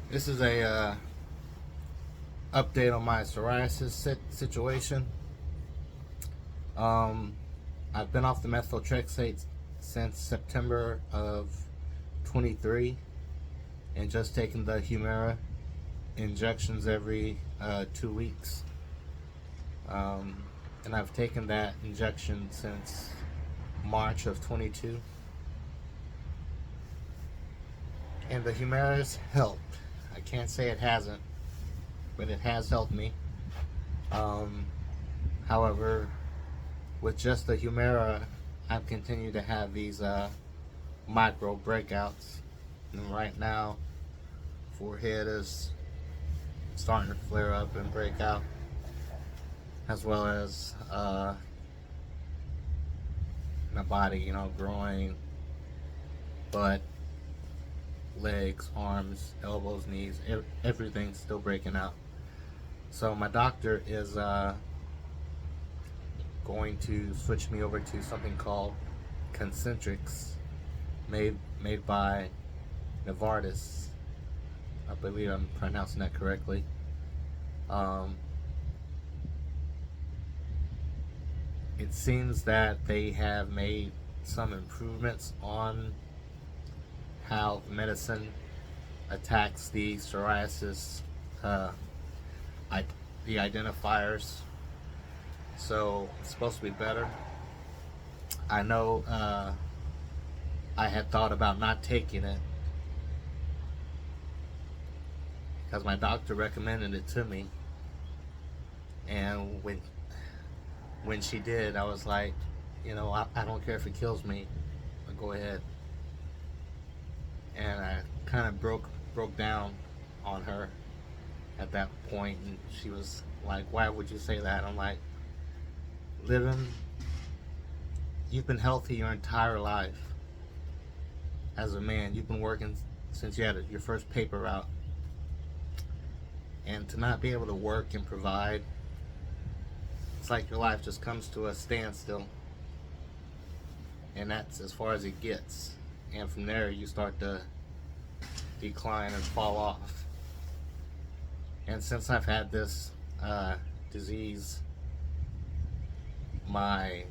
This is a update on my psoriasis situation. Um, I've been off the methotrexate since September of 23 and just taking the Humira injections every 2 weeks. And I've taken that injection since March of 22. And the Humira's helped. I can't say it hasn't, but it has helped me. Um, However, with just the Humira, I've continued to have these micro breakouts. And right now, forehead is starting to flare up and break out, as well as my body, groin, butt, legs, arms, elbows, knees, everything's still breaking out. So my doctor is going to switch me over to something called concentrics, made by Novartis. I believe I'm pronouncing that correctly. It seems that they have made some improvements on how medicine attacks the psoriasis, uh, the identifiers. So it's supposed to be better. I know I had thought about not taking it because my doctor recommended it to me, and when she did, I was like, I don't care if it kills me, but go ahead. And I kind of broke down on her at that point, and she was like, "Why would you say that?" I'm like, "Living, you've been healthy your entire life. As a man, you've been working since you had your first paper route, and to not be able to work and provide, it's like your life just comes to a standstill, and that's as far as it gets. And from there, you start to decline and fall off. And since I've had this disease, my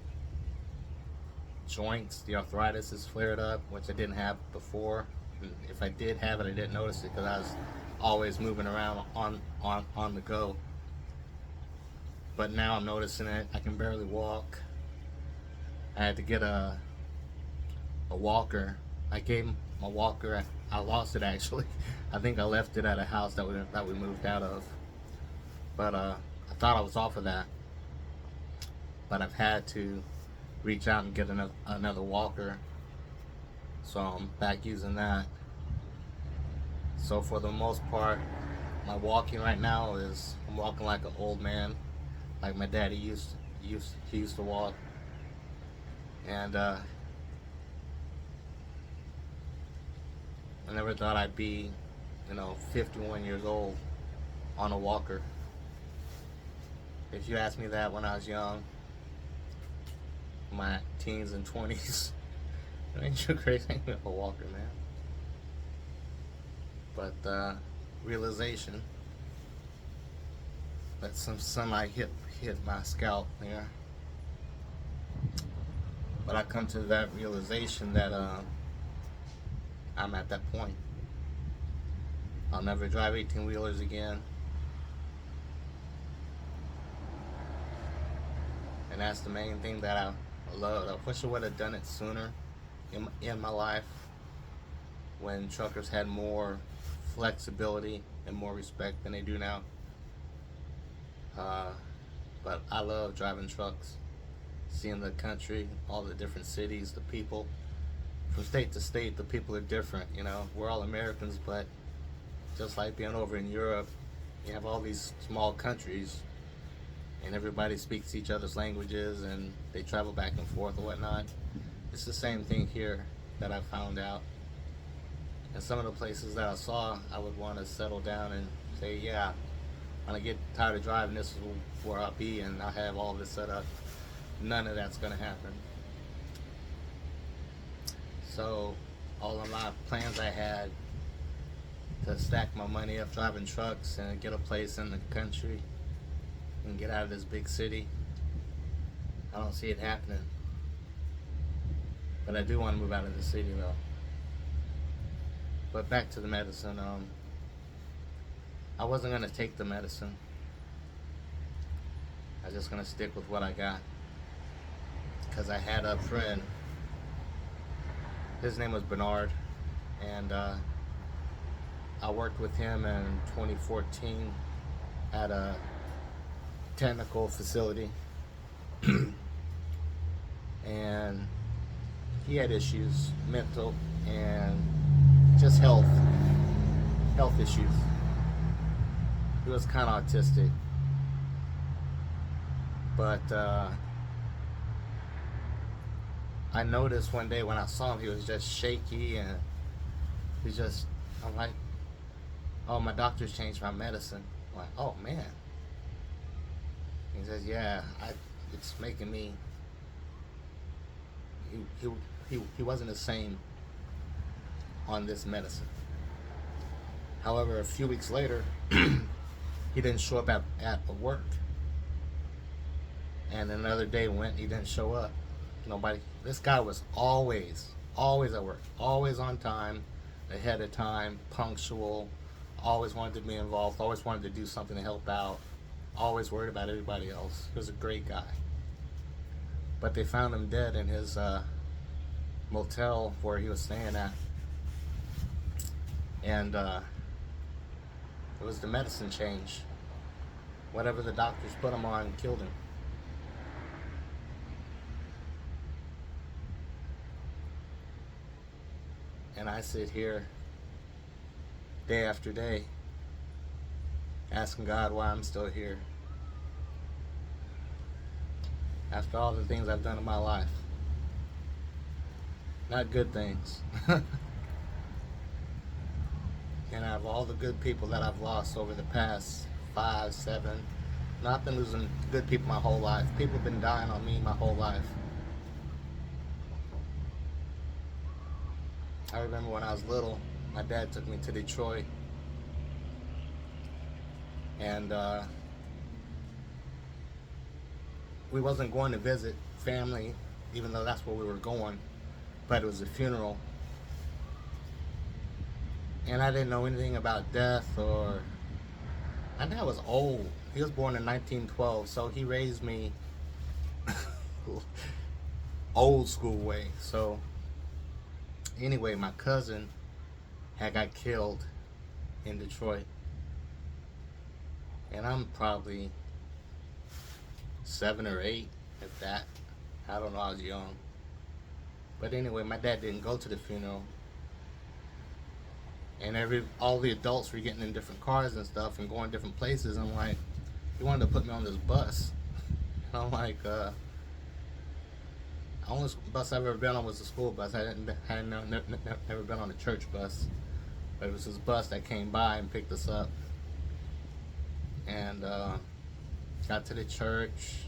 joints, the arthritis has flared up, which I didn't have before. And if I did have it, I didn't notice it because I was always moving around on the go. But now I'm noticing it. I can barely walk. I had to get a walker. I gave my walker. I lost it actually. I think I left it at a house that we moved out of. But I thought I was off of that. But I've had to reach out and get another walker. So I'm back using that. So for the most part, my walking right now is I'm walking like an old man, like my daddy used to walk. And I never thought I'd be, 51 years old on a walker. If you asked me that when I was young, my teens and 20s, ain't you crazy with a walker, man? But realization that some sunlight hit my scalp there. But I come to that realization that I'm at that point. I'll never drive 18-wheelers again. And that's the main thing that I love. I wish I would have done it sooner in my life, when truckers had more flexibility and more respect than they do now. But I love driving trucks, seeing the country, all the different cities, the people. From state to state, the people are different. We're all Americans, but just like being over in Europe, you have all these small countries, and everybody speaks each other's languages, and they travel back and forth and whatnot. It's the same thing here that I found out. And some of the places that I saw, I would want to settle down and say, yeah, when I get tired of driving, this is where I'll be, and I'll have all this set up. None of that's going to happen. So all of my plans I had to to stack my money up driving trucks and get a place in the country and get out of this big city. I don't see it happening. But I do want to move out of the city though. But back to the medicine. I wasn't going to take the medicine. I was just going to stick with what I got. Because I had a friend. His name was Bernard. And I worked with him in 2014 at a technical facility. And he had issues, mental and just health issues. He was kind of autistic, but I noticed one day when I saw him, he was just shaky, and I'm like, oh, my doctor's changed my medicine. I'm like, oh man. He says, yeah, it's making me. He wasn't the same on this medicine. However, a few weeks later, he didn't show up at work. And another day went, he didn't show up. Nobody. This guy was always at work, always on time, ahead of time, punctual, always wanted to be involved, always wanted to do something to help out, always worried about everybody else. He was a great guy. But they found him dead in his motel where he was staying at. And it was the medicine change. Whatever the doctors put him on killed him. And I sit here day after day asking God why I'm still here. After all the things I've done in my life. Not good things. And out of all the good people that I've lost over the past 5, 7, I've been losing good people my whole life. People have been dying on me my whole life. I remember when I was little, my dad took me to Detroit. And we wasn't going to visit family, even though that's where we were going. But it was a funeral. And I didn't know anything about death or... My dad was old. He was born in 1912, so he raised me old school way. So anyway, my cousin had got killed in Detroit. And I'm probably 7 or 8 at that. I don't know, I was young. But anyway, my dad didn't go to the funeral. And all the adults were getting in different cars and stuff and going different places. I'm like, he wanted to put me on this bus. And I'm like, the only bus I've ever been on was a school bus. I had never been on a church bus. But it was this bus that came by and picked us up. And got to the church.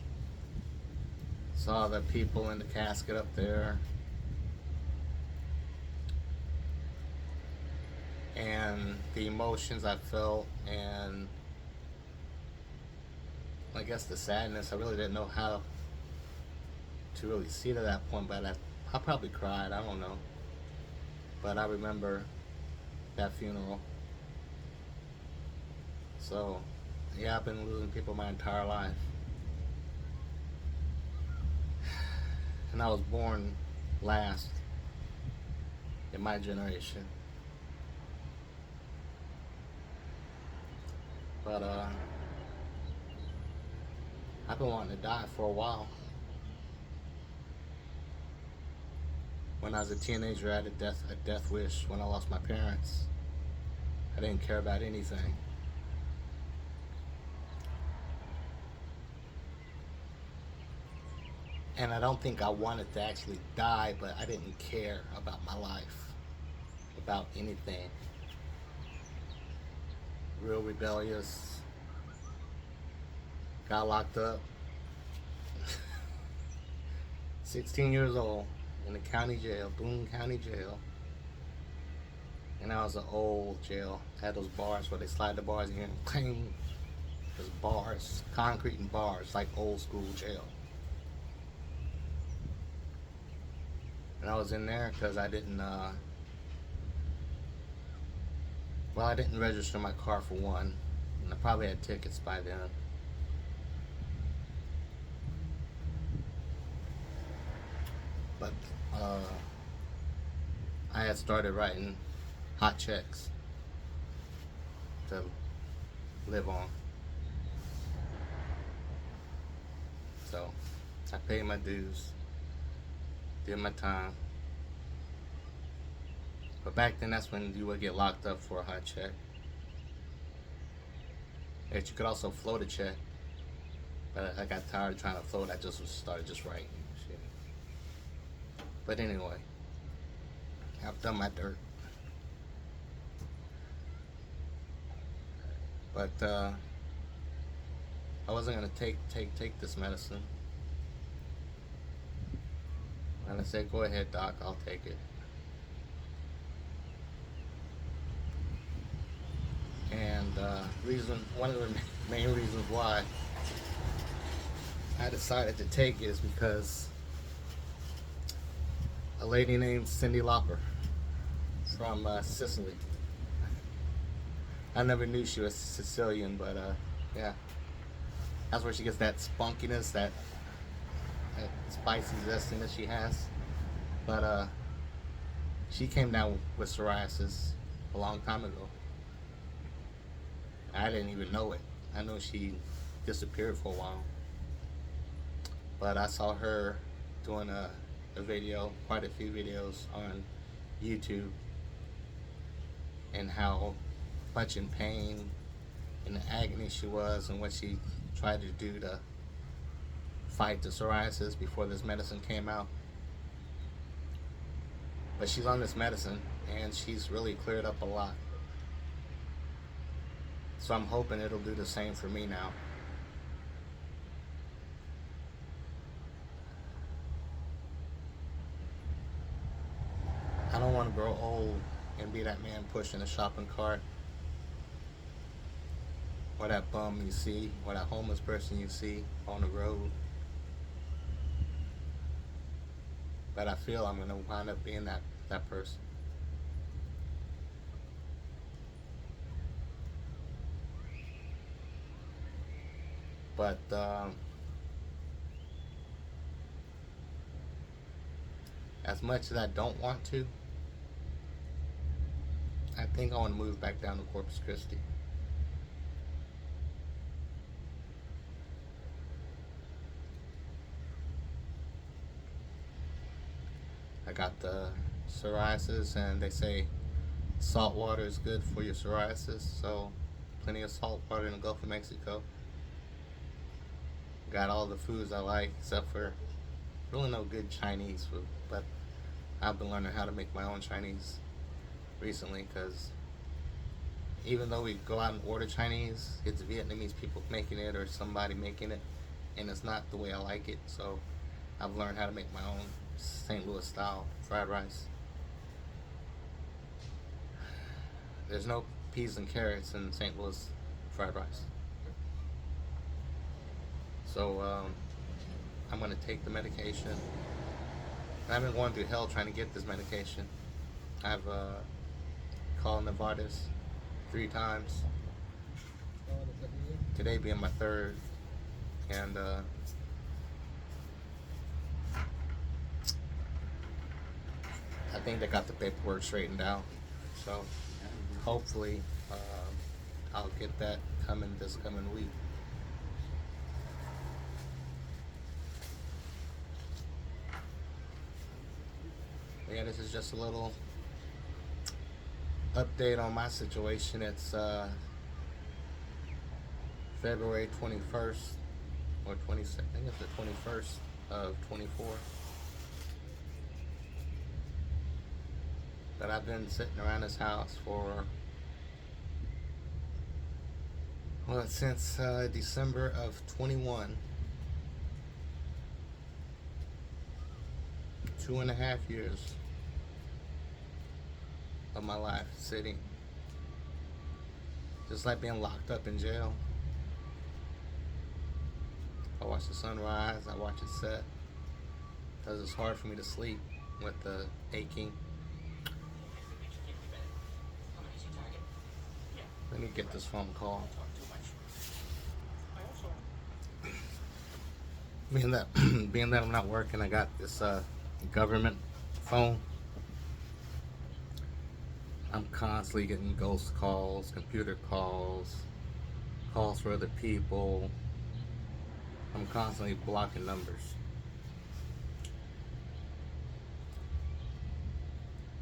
Saw the people in the casket up there. And the emotions I felt, and I guess the sadness, I really didn't know how to really see it at that point, but I probably cried, I don't know. But I remember that funeral. So, yeah, I've been losing people my entire life. And I was born last in my generation. But I've been wanting to die for a while. When I was a teenager, I had a death wish when I lost my parents. I didn't care about anything. And I don't think I wanted to actually die, but I didn't care about my life, about anything. Real rebellious. Got locked up. 16 years old in the county jail, Boone County Jail. And that was an old jail. Had those bars where they slide the bars in and cling. There's bars, concrete and bars, like old school jail. And I was in there because I didn't, I didn't register my car for one. And I probably had tickets by then. But I had started writing hot checks to live on. So I paid my dues, did my time. But back then, that's when you would get locked up for a hot check. And you could also float a check. But I got tired of trying to float. I just started just writing shit. But anyway, I've done my dirt. But I wasn't gonna take this medicine. And I said, "Go ahead, doc. I'll take it." And one of the main reasons why I decided to take it is because a lady named Cyndi Lauper from Sicily. I never knew she was Sicilian, but yeah, that's where she gets that spunkiness, that spicy zestiness she has. But she came down with psoriasis a long time ago. I didn't even know it. I know she disappeared for a while. But I saw her doing a video, quite a few videos on YouTube, and how much in pain and the agony she was, and what she tried to do to fight the psoriasis before this medicine came out. But she's on this medicine and she's really cleared up a lot. So I'm hoping it'll do the same for me now. I don't want to grow old and be that man pushing a shopping cart, or that bum you see, or that homeless person you see on the road. But I feel I'm going to wind up being that person. But as much as I don't want to, I think I want to move back down to Corpus Christi. I got the psoriasis, and they say salt water is good for your psoriasis, so plenty of salt water in the Gulf of Mexico. Got all the foods I like, except for really no good Chinese food, but I've been learning how to make my own Chinese recently, because even though we go out and order Chinese, it's Vietnamese people making it or somebody making it, and it's not the way I like it. So I've learned how to make my own St. Louis style fried rice. There's no peas and carrots in St. Louis fried rice. So I'm going to take the medication. I've been going through hell trying to get this medication. I've called Novartis 3 times. Today being my 3rd. And I think they got the paperwork straightened out. So hopefully I'll get that this coming week. Yeah, this is just a little update on my situation. It's February 21st or 22nd. I think it's the 21st of 24. But I've been sitting around this house for, since December of 21. 2.5 years of my life sitting. Just like being locked up in jail. I watch the sun rise, I watch it set. Because it's hard for me to sleep with the aching. Let me get this phone call. Being that I'm not working, I got this government phone. I'm constantly getting ghost calls, computer calls, calls for other people. I'm constantly blocking numbers.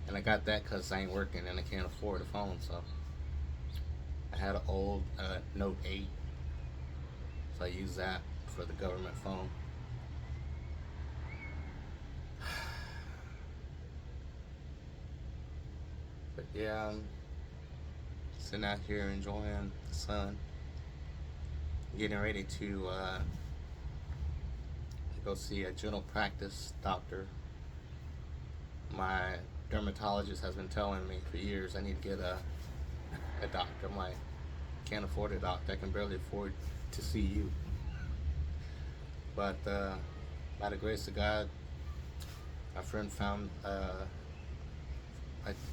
And I got that because I ain't working and I can't afford a phone, so I had an old Note 8, so I use that for the government phone. But yeah, I'm sitting out here enjoying the sun, getting ready to go see a general practice doctor. My dermatologist has been telling me for years I need to get a doctor. I'm like, can't afford a doctor. I can barely afford to see you. But by the grace of God, my friend found a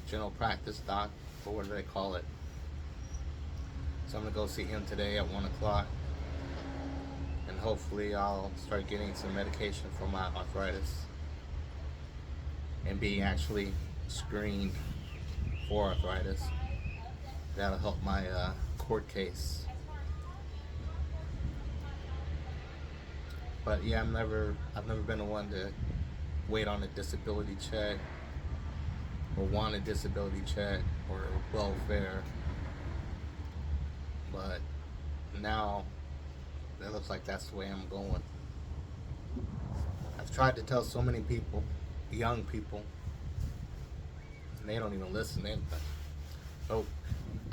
general practice doc, or what do they call it? So I'm gonna go see him today at 1 o'clock, and hopefully I'll start getting some medication for my arthritis and being actually screened for arthritis. That'll help my court case. But yeah, I've never been the one to wait on a disability check or want a disability check or welfare. But now it looks like that's the way I'm going. I've tried to tell so many people, young people, and they don't even listen. Oh,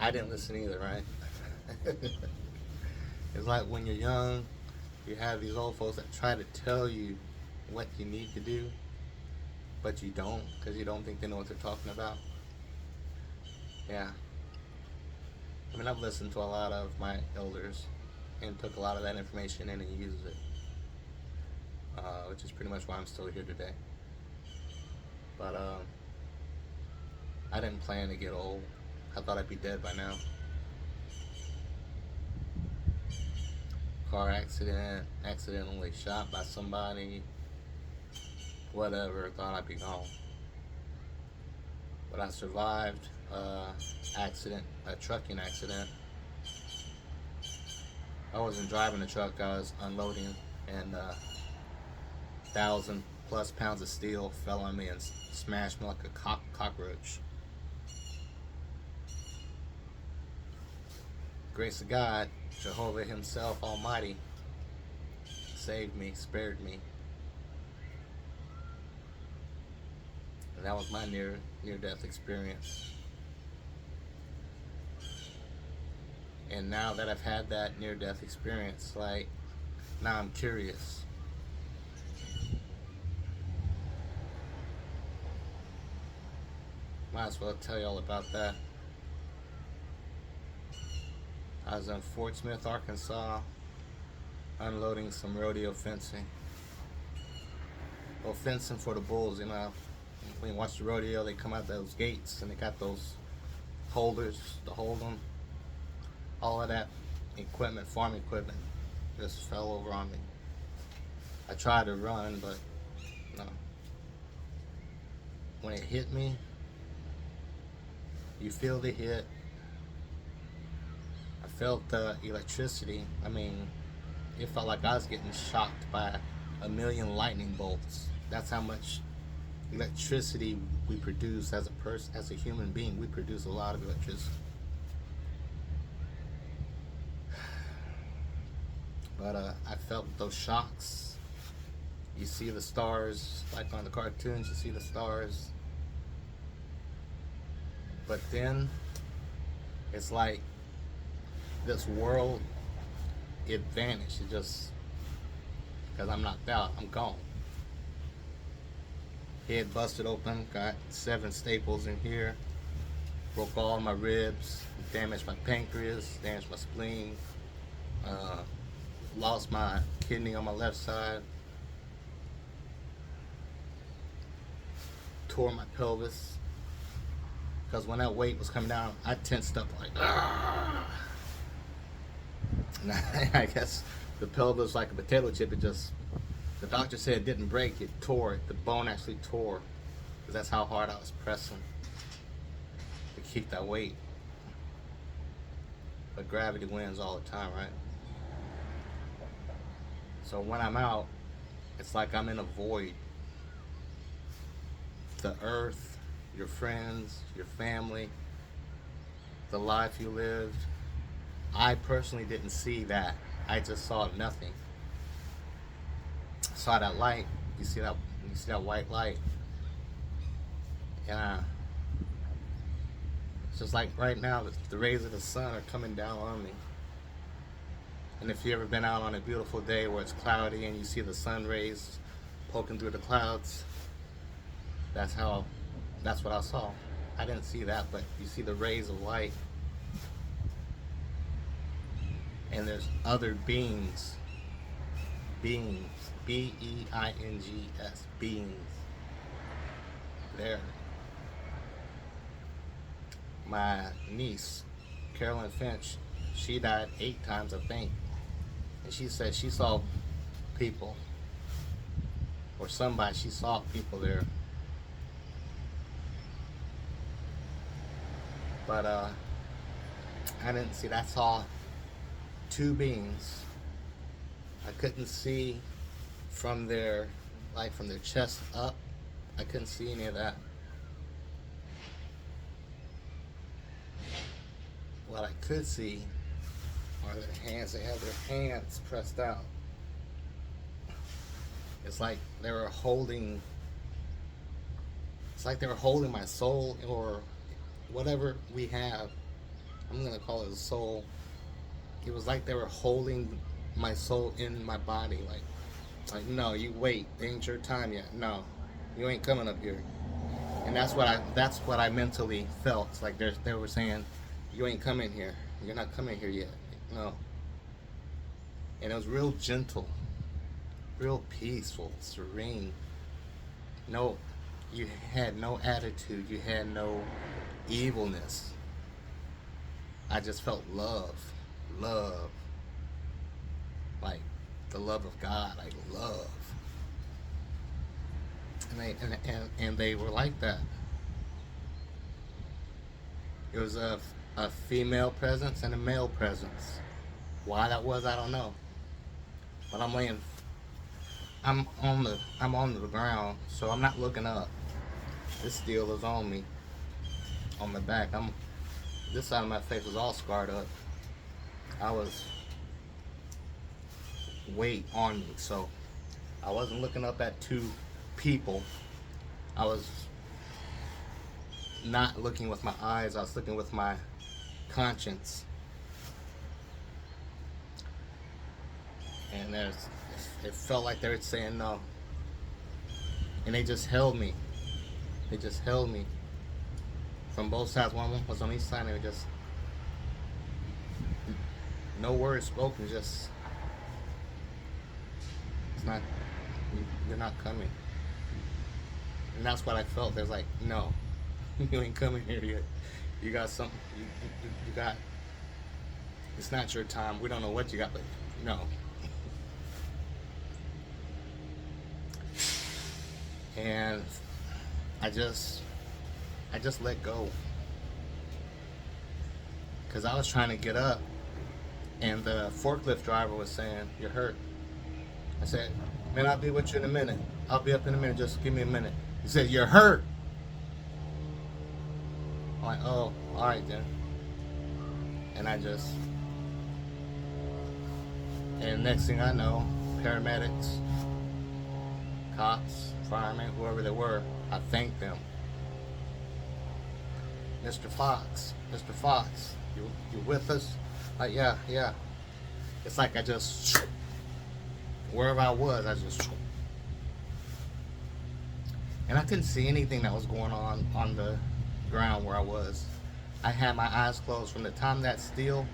I didn't listen either, right? It's like when you're young, you have these old folks that try to tell you what you need to do, but you don't, because you don't think they know what they're talking about. Yeah. I mean, I've listened to a lot of my elders and took a lot of that information in and used it, which is pretty much why I'm still here today. But I didn't plan to get old. I thought I'd be dead by now. Car accident, accidentally shot by somebody, whatever, thought I'd be gone. But I survived accident, a trucking accident. I wasn't driving the truck, I was unloading, and 1,000+ pounds of steel fell on me and smashed me like a cockroach. Grace of God, Jehovah himself almighty, saved me, spared me. And that was my near-death experience. And now that I've had that near-death experience, like, now I'm curious. Might as well tell you all about that. I was in Fort Smith, Arkansas, unloading some rodeo fencing. Well, fencing for the bulls, you know. When you watch the rodeo, they come out those gates and they got those holders to hold them. All of that equipment, farm equipment, just fell over on me. I tried to run, but no. When it hit me, you feel the hit. I felt the electricity. I mean, it felt like I was getting shocked by a million lightning bolts. That's how much electricity we produce as a person, as a human being. We produce a lot of electricity. But I felt those shocks. You see the stars, like on the cartoons, you see the stars. But then, it's like this world, it vanished. It just, because I'm knocked out, I'm gone. Head busted open, got 7 staples in here. broke all my ribs, damaged my pancreas, damaged my spleen, lost my kidney on my left side, tore my pelvis. Because when that weight was coming down, I tensed up like, ah. And I guess the pelvis was like a potato chip. It just, the doctor said it didn't break, it tore. The bone actually tore. Because that's how hard I was pressing to keep that weight. But gravity wins all the time, right? So when I'm out, it's like I'm in a void. The earth, your friends, your family, the life you lived. I personally didn't see that. I just saw nothing. I saw that light. You see that white light. Yeah. It's just like right now, the rays of the sun are coming down on me. And if you've ever been out on a beautiful day where it's cloudy and you see the sun rays poking through the clouds, that's what I saw. I didn't see that, but you see the rays of light. And there's other beings, B-E-I-N-G-S, beings there. My niece, Carolyn Finch, she died 8 times, I think. And she said she saw people, or somebody, she saw people there. But I didn't see that. I saw 2 beings. I couldn't see from their chest up. I couldn't see any of that. What I could see are their hands. They have their hands pressed out. It's like they were holding my soul, or whatever we have. I'm gonna call it a soul. It was like they were holding my soul in my body, like no, you wait, it ain't your time yet. No, you ain't coming up here. And that's what I mentally felt. It's like they were saying, you ain't coming here. You're not coming here yet. No. And it was real gentle, real peaceful, serene. No, you had no attitude. You had no evilness. I just felt love, like the love of God, like love. And they were like that. It was a female presence and a male presence. Why that was, I don't know. But I'm on the ground, so I'm not looking up. This steel is on me, on my back. This side of my face was all scarred up. I was weight on me, so I wasn't looking up at 2 people. I was not looking with my eyes. I was looking with my conscience. And it felt like they were saying no. And they just held me. They just held me from both sides. One was on each side, and they were just, no words spoken, just, it's not, you're not coming. And that's what I felt. There's like, no, you ain't coming here yet. You got something, you got, it's not your time. We don't know what you got, but no. And I just let go. Because I was trying to get up, and the forklift driver was saying, you're hurt. I said, man, I'll be with you in a minute. I'll be up in a minute, just give me a minute. He said, you're hurt. I'm like, oh, all right then. And and next thing I know, paramedics, cops, firemen, whoever they were, I thanked them. Mr. Fox, you with us? Like, yeah. It's like I just, wherever I was, and I couldn't see anything that was going on the ground where I was. I had my eyes closed. From the time that steel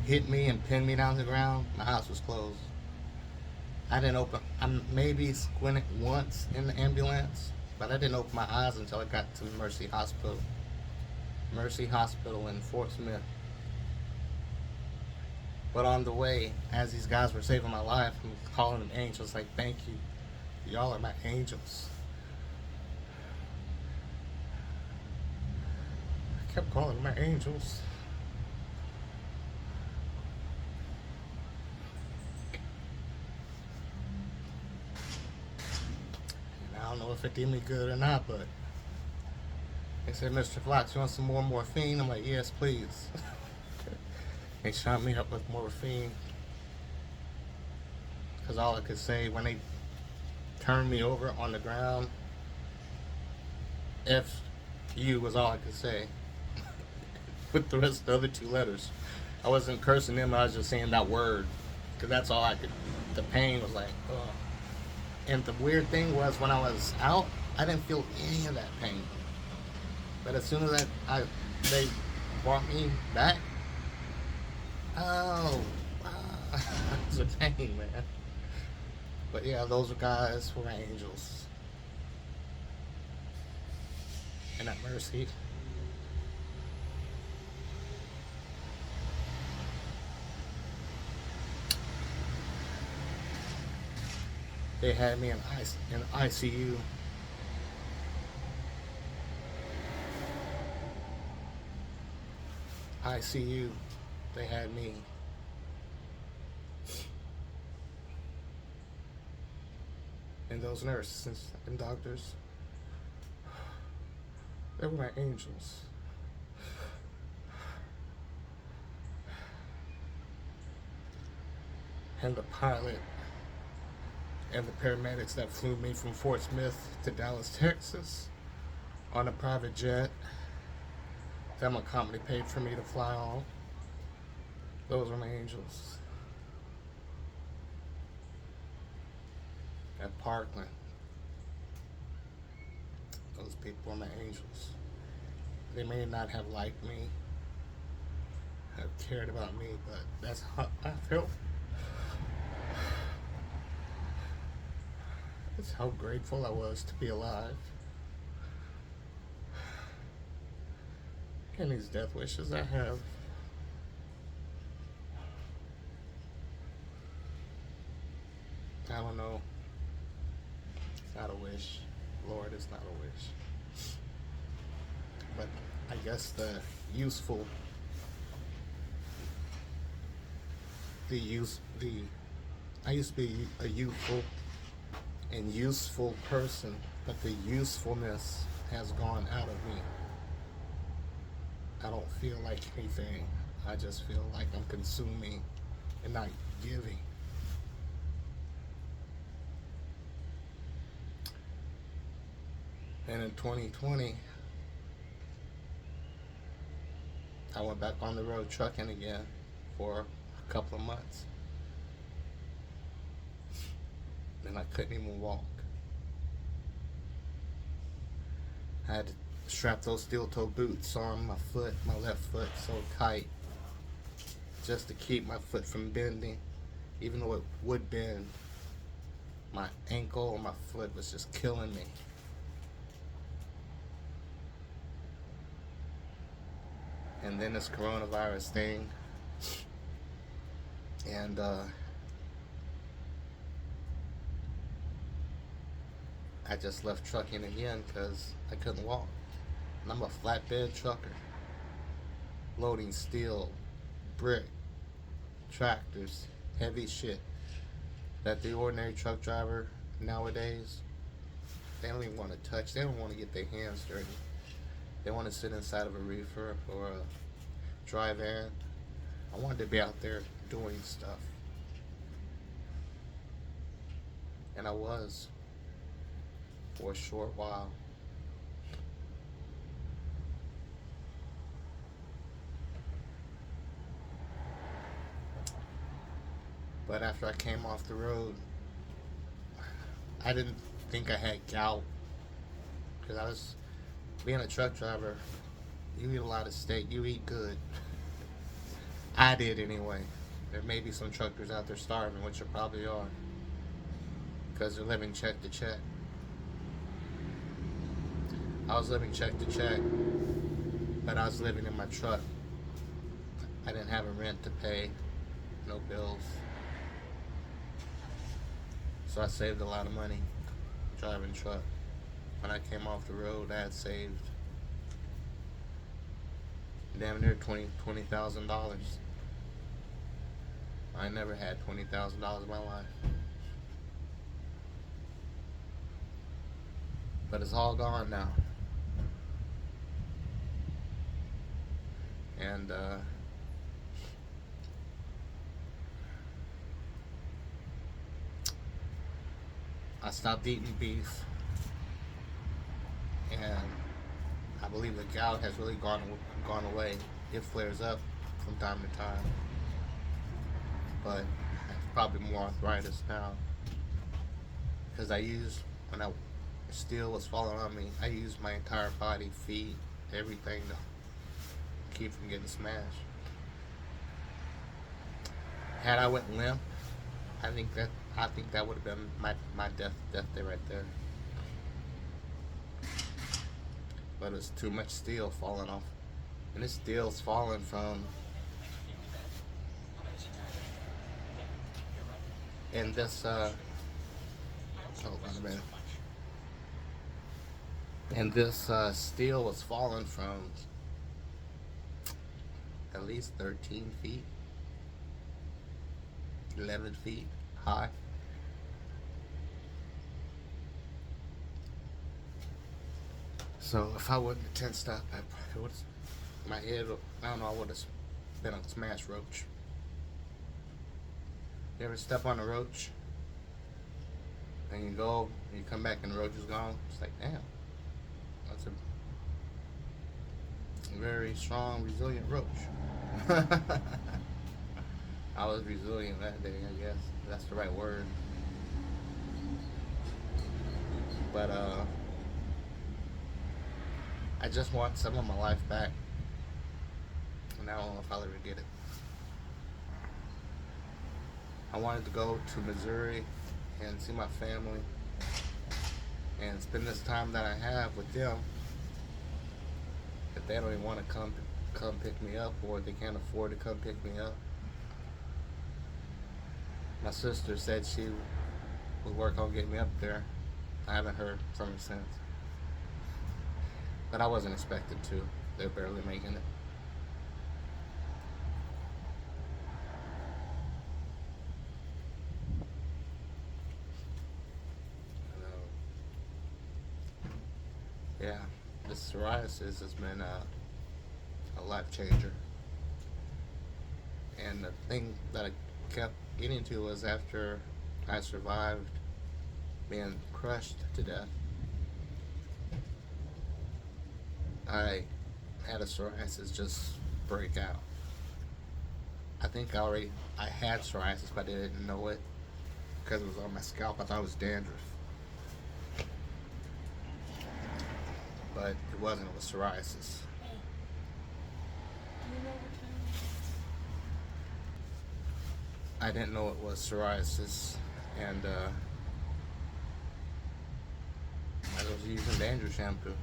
hit me and pinned me down to the ground, my eyes was closed. I didn't open. I maybe squinted once in the ambulance, but I didn't open my eyes until I got to Mercy Hospital. Mercy Hospital in Fort Smith. But on the way, as these guys were saving my life, I'm calling them angels. Like, thank you. Y'all are my angels. I kept calling them my angels. And I don't know if it did me good or not, but they said, Mr. Fox, you want some more morphine? I'm like, yes, please. They shot me up with morphine. Because all I could say when they turned me over on the ground, F-U was all I could say. With the rest of the other two letters. I wasn't cursing them, I was just saying that word. Because that's all I could. The pain was like, ugh. And the weird thing was, when I was out, I didn't feel any of that pain. But as soon as they brought me back, oh, it's a pain, man. But yeah, those guys were angels. And at Mercy, they had me in ICU. ICU, they had me. And those nurses and doctors, they were my angels. And the pilot and the paramedics that flew me from Fort Smith to Dallas, Texas on a private jet that my company paid for me to fly on. Those were my angels. At Parkland, those people were my angels. They may not have liked me, have cared about me, but that's how I felt. That's how grateful I was to be alive. And these death wishes I have. I don't know. It's not a wish. Lord, it's not a wish. But I guess I used to be a youthful and useful person, but the usefulness has gone out of me. I don't feel like anything. I just feel like I'm consuming and not giving. And in 2020, I went back on the road trucking again for a couple of months. And I couldn't even walk. I had to strap those steel-toe boots on my foot, my left foot, so tight, just to keep my foot from bending. Even though it would bend, my ankle or my foot was just killing me. And then this coronavirus thing, and I just left trucking again because I couldn't walk. And I'm a flatbed trucker, loading steel, brick, tractors, heavy shit that the ordinary truck driver nowadays, they don't even want to touch. They don't want to get their hands dirty. They want to sit inside of a reefer or a dry van. I wanted to be out there doing stuff. And I was for a short while. But after I came off the road, I didn't think I had gout, because I was being a truck driver. You eat a lot of steak. You eat good. I did anyway. There may be some truckers out there starving, which there probably are, because they're living check to check. I was living check to check, but I was living in my truck. I didn't have a rent to pay, no bills. So I saved a lot of money driving truck. When I came off the road, I had saved damn near $20,000. I never had $20,000 in my life. But it's all gone now. And I stopped eating beef, and I believe the gout has really gone away. It flares up from time to time, but it's probably more arthritis now, because when steel was falling on me, I used my entire body, feet, everything to keep from getting smashed. Had I went limp, I think that would have been my death day right there. But it's too much steel falling off, and this steel's falling from. And this hold on a minute. And this steel was falling from at least 13 feet, 11 feet high. So if I wouldn't have tensed up, my head, I don't know, I would have been a smashed roach. You ever step on a roach and you go, and you come back and the roach is gone? It's like, damn, that's a very strong, resilient roach. I was resilient that day, I guess. That's the right word. But I just want some of my life back, and I don't know if I'll ever get it. I wanted to go to Missouri and see my family and spend this time that I have with them. If they don't even want to come pick me up, or they can't afford to come pick me up. My sister said she would work on getting me up there. I haven't heard from her since. But I wasn't expected to. They're barely making it. Yeah, this psoriasis has been a life changer. And the thing that I kept getting to was after I survived being crushed to death, I had a psoriasis just break out. I think I had psoriasis, but I didn't know it because it was on my scalp. I thought it was dandruff. But it wasn't, it was psoriasis. I didn't know it was psoriasis, and I was using dandruff shampoo.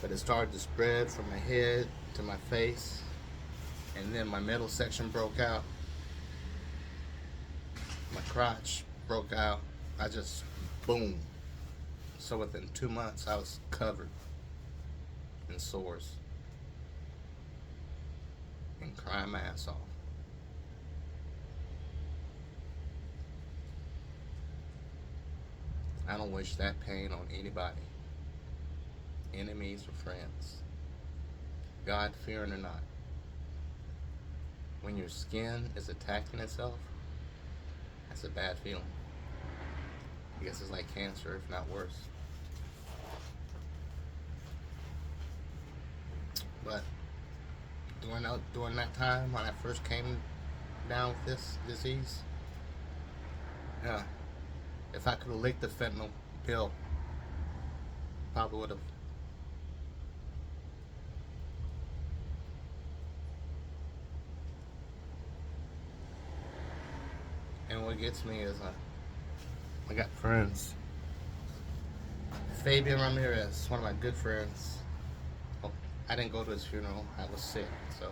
But it started to spread from my head to my face, and then my middle section broke out. My crotch broke out. I just, boom. So within 2 months, I was covered in sores and crying my ass off. I don't wish that pain on anybody, enemies or friends, God-fearing or not. When your skin is attacking itself, that's a bad feeling. I guess it's like cancer, if not worse. But during that time when I first came down with this disease, yeah, if I could have licked the fentanyl pill, probably would have And what gets me is I got friends. Fabian Ramirez, one of my good friends. Oh, I didn't go to his funeral. I was sick, so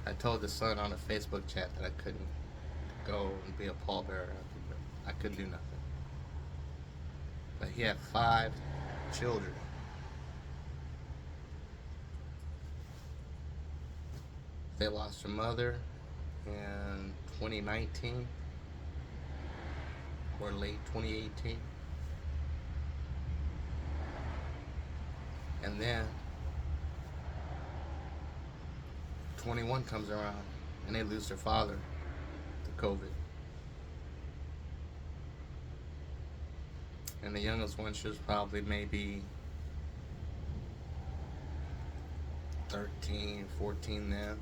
I told his son on a Facebook chat that I couldn't go and be a pallbearer. I couldn't do nothing. But he had 5 children. They lost their mother in 2019 or late 2018. And then 21 comes around and they lose their father to COVID. And the youngest one, she was probably maybe 13, 14 then.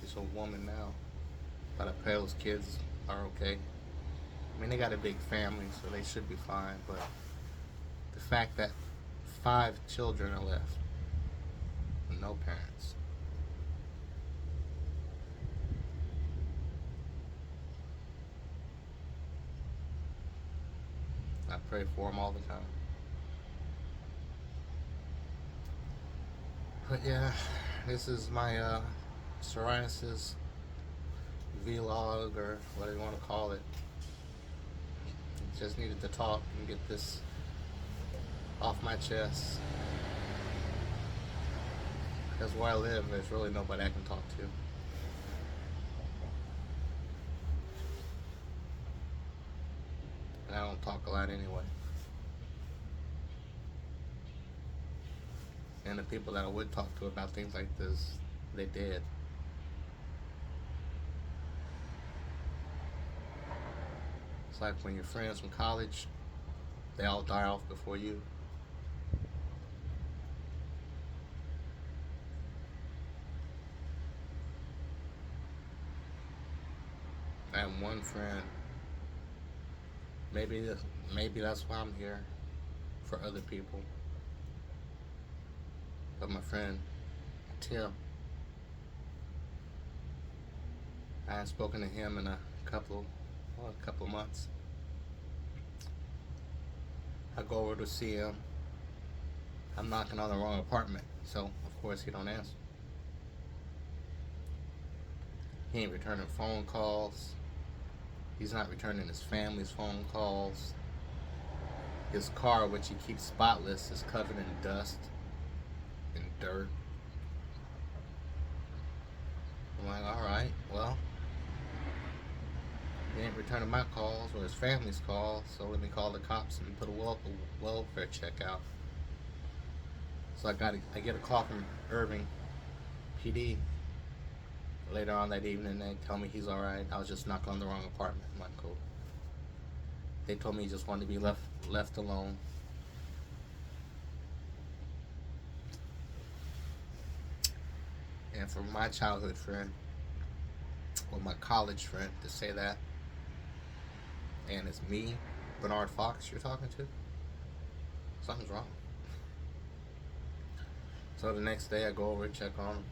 She's a woman now. But I pray those kids are okay. I mean, they got a big family, so they should be fine. But the fact that 5 children are left with no parents. I pray for them all the time. But yeah, this is my psoriasis vlog, or whatever you want to call it. Just needed to talk and get this off my chest. Because where I live, there's really nobody I can talk to. And I don't talk a lot anyway. And the people that I would talk to about things like this, they did. It's like when your friends from college, they all die off before you. I have one friend. Maybe that's why I'm here, for other people. But my friend Tim, I haven't spoken to him in a couple of months. I go over to see him. I'm knocking on the wrong apartment, so of course he don't answer. He ain't returning phone calls. He's not returning his family's phone calls. His car, which he keeps spotless, is covered in dust and dirt. I'm like, alright, well, he ain't returning my calls or his family's calls, so let me call the cops and put a welfare check out. So I get a call from Irving PD later on that evening. They tell me he's alright. I was just knocking on the wrong apartment. I'm like, cool. They told me he just wanted to be left alone. And for my childhood friend, or my college friend, to say that, and it's me, Bernard Fox, you're talking to, something's wrong. So the next day I go over and check on him.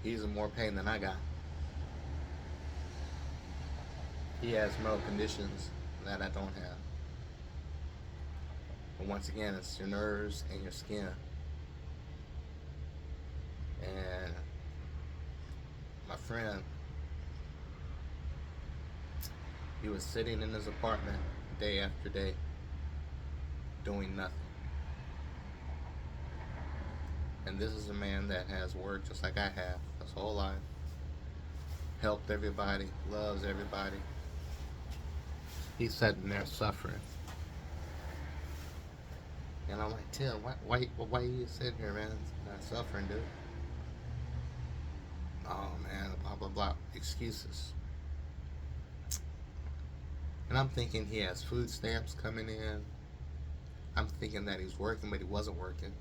He's in more pain than I got. He has medical conditions that I don't have. But once again, it's your nerves and your skin. And my friend, he was sitting in his apartment day after day, doing nothing. And this is a man that has worked just like I have his whole life. Helped everybody, loves everybody. He's sitting there suffering. And I'm like, Tim, why are you sitting here, man? Not suffering, dude. Oh man, blah blah blah. Excuses. And I'm thinking he has food stamps coming in. I'm thinking that he's working, but he wasn't working.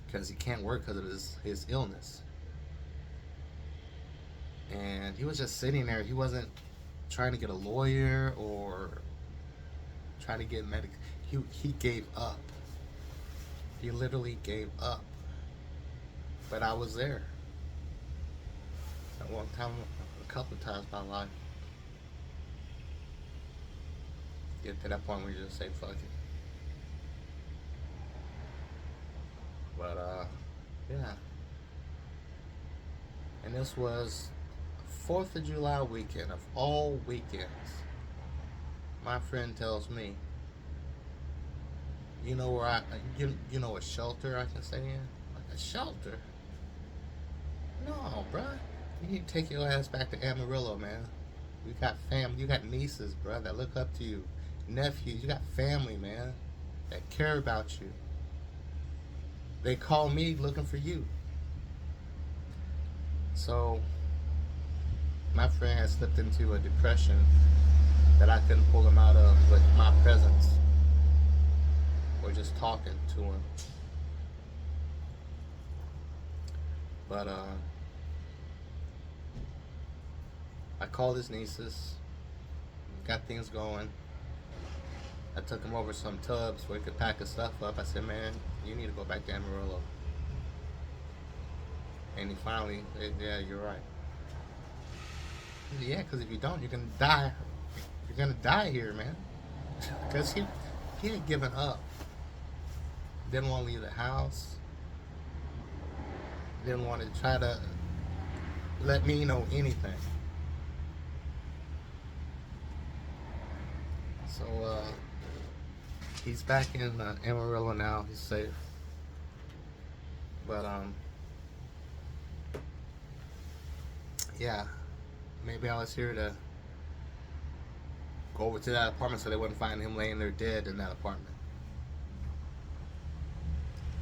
Because he can't work because of his illness. And he was just sitting there. He wasn't trying to get a lawyer or trying to get medical. He gave up. He literally gave up. But I was there. At one time, a couple of times in my life, get to that point where you just say fuck it. But yeah. And this was 4th of July weekend of all weekends. My friend tells me, you know where you know a shelter I can stay in? Like a shelter? No, bruh. You need to take your ass back to Amarillo, man. You got family, you got nieces, bruh, that look up to you. Nephews, you got family, man, that care about you. They call me looking for you. So, my friend had slipped into a depression that I couldn't pull him out of with my presence or just talking to him. But I called his nieces, got things going. I took him over some tubs where he could pack his stuff up. I said, man, you need to go back to Amarillo. And he finally said, yeah, you're right. He said, yeah, because if you don't, you're going to die. You're going to die here, man. Because he had given up. Didn't want to leave the house. Didn't want to try to let me know anything. So, he's back in Amarillo now. He's safe. But, yeah, maybe I was here to go over to that apartment so they wouldn't find him laying there dead in that apartment.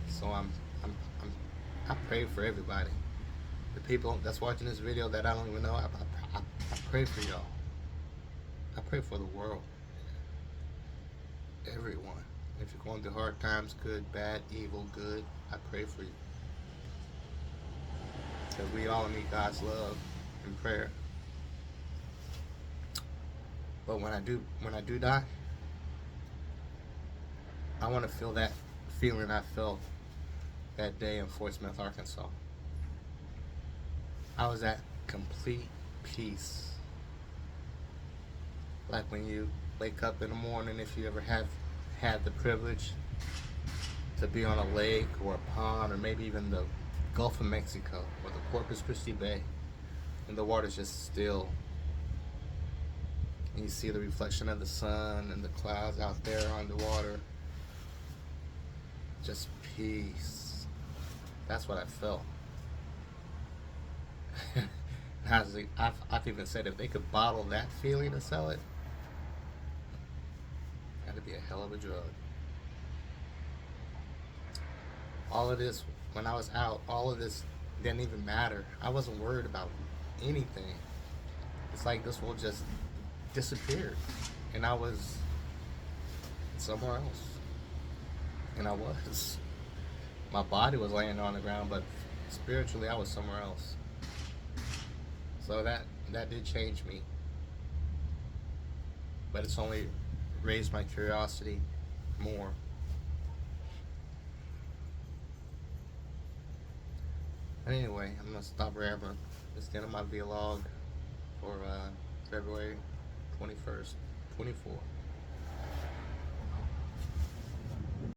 So I pray for everybody. The people that's watching this video that I don't even know, I pray for y'all. I pray for the world. Everyone. If you're going through hard times, good, bad, evil, good, I pray for you. Because we all need God's love and prayer. But when I do die, I want to feel that feeling I felt that day in Fort Smith, Arkansas. I was at complete peace. Like when you wake up in the morning, if you ever have had the privilege to be on a lake or a pond or maybe even the Gulf of Mexico or the Corpus Christi Bay, and the water's just still, and you see the reflection of the sun and the clouds out there on the water. Just peace. That's what I felt. I've even said if they could bottle that feeling and sell it, that'd be a hell of a drug. All of this, when I was out, all of this didn't even matter. I wasn't worried about anything. It's like this world just disappeared, and I was somewhere else. And I was. My body was laying on the ground, but spiritually I was somewhere else. So that did change me. But it's only raised my curiosity more. But anyway, I'm gonna stop rambling. It's the end of my vlog for February 21st, 24.